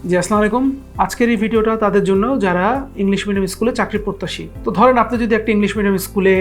জি, আসসালামু আলাইকুম। আজকের এই ভিডিওটা তাদের জন্য যারা ইংলিশ মিডিয়াম স্কুলে চাকরি প্রত্যাশী। তো ধরেন আপনি যদি একটা ইংলিশ মিডিয়াম স্কুলে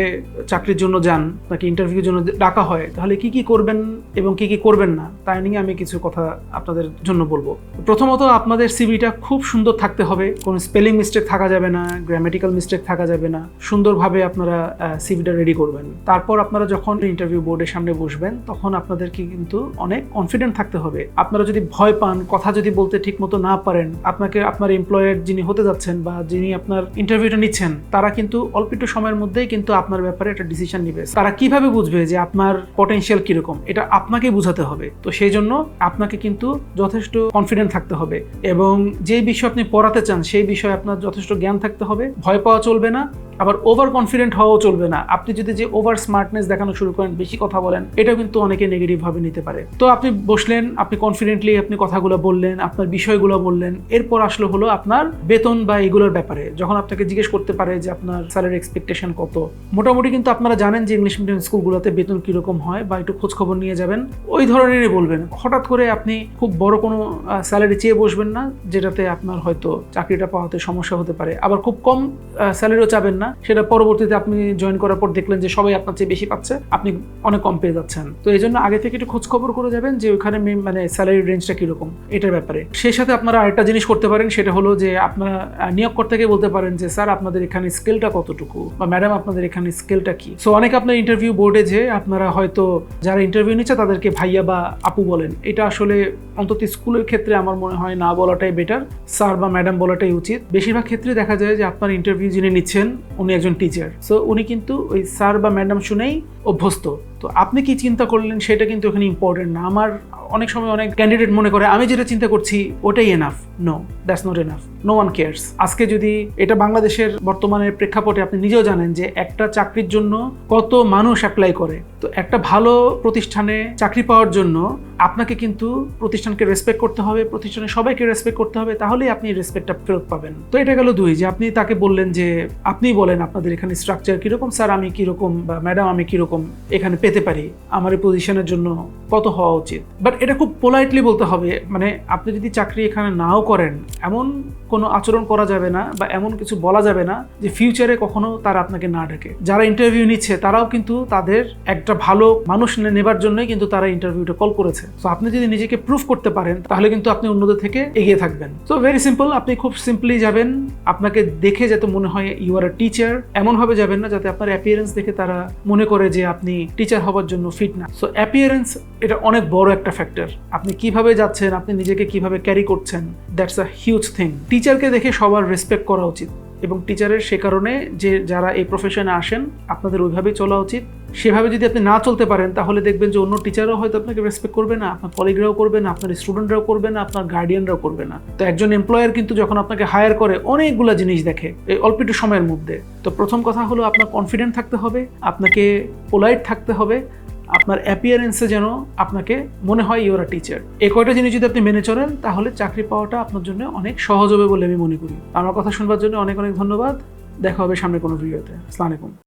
চাকরির জন্য যান, নাকি ইন্টারভিউর জন্য ডাকা হয়, তাহলে কি কি করবেন এবং কি কি করবেন না তাই নিয়ে আমি কিছু কথা আপনাদের জন্য বলবো। প্রথমত আপনাদের সিভিটা খুব সুন্দর থাকতে হবে, কোনো স্পেলিং মিস্টেক থাকা যাবে না, গ্রামেটিক্যাল মিস্টেক থাকা যাবে না। সুন্দরভাবে আপনারা সিভিটা রেডি করবেন। তারপর আপনারা যখন ইন্টারভিউ বোর্ডের সামনে বসবেন তখন আপনাদেরকে কিন্তু অনেক কনফিডেন্ট থাকতে হবে। আপনারা যদি ভয় পান, কথা যদি বলতে ঠিক মতো না পারেন, আপনাকে আপনার এমপ্লয়ার যিনি হতে যাচ্ছেন বা যিনি আপনার ইন্টারভিউটা নিচ্ছেন তারা কিন্তু অল্প একটু সময়ের মধ্যেই কিন্তু আপনার ব্যাপারে একটা ডিসিশন নেবে। তারা কিভাবে বুঝবে যে আপনার পটেনশিয়াল কিরকম, এটা আপনাকেই বুঝাতে হবে। তো সেই জন্য আপনাকে কিন্তু যথেষ্ট কনফিডেন্ট থাকতে হবে এবং যে বিষয় আপনি পড়াতে চান সেই বিষয়ে আপনার যথেষ্ট জ্ঞান থাকতে হবে। ভয় পাওয়া চলবে না, আবার ওভার কনফিডেন্ট হওয়াও চলবে না। আপনি যদি যে ওভার স্মার্টনেস দেখানো শুরু করেন, বেশি কথা বলেন, এটাও কিন্তু অনেকে নেগেটিভ ভাবে নিতে পারে। তো আপনি বসলেন, আপনি কনফিডেন্টলি আপনি কথাগুলো বললেন, আপনার বিষয়গুলো বললেন। এরপর আসলে হলো আপনার বেতন বা এগুলোর ব্যাপারে। যখন আপনাকে জিজ্ঞেস করতে পারে যে আপনার স্যালারি এক্সপেকটেশন কত, মোটামুটি কিন্তু আপনারা জানেন যে ইংলিশ মিডিয়াম স্কুলগুলোতে বেতন কিরকম হয় বা একটু খোঁজ খবর নিয়ে যাবেন, ওই ধরনেরই বলবেন। হঠাৎ করে আপনি খুব বড় কোনো স্যালারি চেয়ে বসবেন না, যেটাতে আপনার হয়তো চাকরিটা পাওয়াতে সমস্যা হতে পারে। আবার খুব কম স্যালারিও চাবেন না, সেটা পরবর্তীতে আপনি জয়েন করার পর দেখলেন যে সবাই আপনার চেয়ে বেশি পাচ্ছে, আপনি অনেক কম পেয়ে যাচ্ছেন। তো এই জন্য আগে থেকে একটু খোঁজ খবর করে যাবেন যে ওখানে মানে স্যালারি রেঞ্জটা কিরকম এটার ব্যাপারে। সেই সাথে আপনারা আরেকটা জিনিস করতে পারেন, সেটা হলো যে আপনারা নিয়োগকর্তাকে বলতে পারেন যে স্যার আপনাদের এখানে স্কিলটা কতটুকু, বা ম্যাডাম আপনাদের এখানে স্কিলটা কি। সো অনেক আপনার ইন্টারভিউ বোর্ডে যে আপনারা হয়তো যারা ইন্টারভিউ নিচ্ছে তাদেরকে ভাইয়া বা আপু বলেন, এটা আসলে অন্তত স্কুলের ক্ষেত্রে আমার মনে হয় না বলাটাই বেটার, স্যার বা ম্যাডাম বলাটাই উচিত। বেশিরভাগ ক্ষেত্রে দেখা যায় যে আপনার ইন্টারভিউ যিনি নিচ্ছেন উনি একজন টিচার, সো উনি কিন্তু ওই স্যার বা ম্যাডাম শুনেই অভ্যস্ত। তো আপনি কি চিন্তা করলেন সেটা কিন্তু এখানে ইম্পর্টেন্ট না। আমার অনেক সময় অনেক ক্যান্ডিডেট মনে করে আমি যেটা চিন্তা করছি ওটাই enough. No, that's not enough. No one cares. আজকে যদি এটা বাংলাদেশের বর্তমানের প্রেক্ষাপটে আপনি নিজেও জানেন যে একটা চাকরির জন্য কত মানুষ অ্যাপ্লাই করে। তো একটা ভালো প্রতিষ্ঠানে চাকরি পাওয়ার জন্য আপনাকে কিন্তু প্রতিষ্ঠানকে রেসপেক্ট করতে হবে, প্রতিষ্ঠানের সবাইকে রেসপেক্ট করতে হবে, তাহলেই আপনি রেসপেক্টটা ফেরত পাবেন। তো এটা গেল দুই, যে আপনি তাকে বললেন যে আপনি বলেন আপনাদের এখানে স্ট্রাকচার কিরকম, স্যার আমি কিরকম বা ম্যাডাম আমি কিরকম এখানে পেতে পারি, আমার এই পজিশনের জন্য কত হওয়া উচিত। বাট এটা খুব পোলাইটলি বলতে হবে। মানে আপনি যদি চাকরি এখানে নাও করেন, এমন কোনো আচরণ করা যাবে না বা এমন কিছু বলা যাবে না যে ফিউচারে কখনো তারা আপনাকে না ডাকে। যারা ইন্টারভিউ নিচ্ছে তারাও কিন্তু তাদের একটা ভালো মানুষ নেবার জন্যই কিন্তু তারা ইন্টারভিউটা কল করেছে। তো আপনি যদি নিজেকে প্রুফ করতে পারেন তাহলে কিন্তু আপনি অন্যদের থেকে এগিয়ে থাকবেন। তো ভেরি সিম্পল, আপনি খুব সিম্পলি যাবেন। আপনাকে দেখে যাতে মনে হয় ইউ আর আ টিচার, এমনভাবে যাবেন না যাতে আপনার অ্যাপিয়ারেন্স দেখে তারা মনে করে যে আপনি টিচার হবার জন্য ফিট না। সো অ্যাপিয়ারেন্স এটা অনেক বড় একটা ফ্যাক্টর। আপনি কিভাবে যাচ্ছেন, আপনি নিজেকে কিভাবে ক্যারি করছেন, দ্যাটস আ হিউজ থিং। টিচারকে দেখে সবার রেসপেক্ট করা উচিত এবং টিচারের সে কারণে যে যারা এই প্রফেশনে আসেন আপনাদের ওইভাবেই চলা উচিত। সেভাবে যদি আপনি না চলতে পারেন তাহলে দেখবেন যে অন্য টিচাররাও হয়তো আপনাকে রেসপেক্ট করবে না, আপনার কলিগরাও করবে না, আপনার স্টুডেন্টরাও করবে না, আপনার গার্ডিয়ানরাও করবে না। তো একজন এমপ্লয়ার কিন্তু যখন আপনাকে হায়ার করে অনেকগুলো জিনিস দেখে এই অল্প একটু সময়ের মধ্যে। তো প্রথম কথা হলো আপনার কনফিডেন্ট থাকতে হবে, আপনাকে পোলাইট থাকতে হবে, আপনার অ্যাপিয়ারেন্সে যেন আপনাকে মনে হয় ইউর আ টিচার। এই কয়টা জিনিস যদি আপনি মেনে চলেন তাহলে চাকরি পাওয়াটা আপনার জন্য অনেক সহজ হবে বলে আমি মনে করি। আমার কথা শুনবার জন্য অনেক অনেক ধন্যবাদ। দেখা হবে সামনে কোনো ভিডিওতে। আসসালামু আলাইকুম।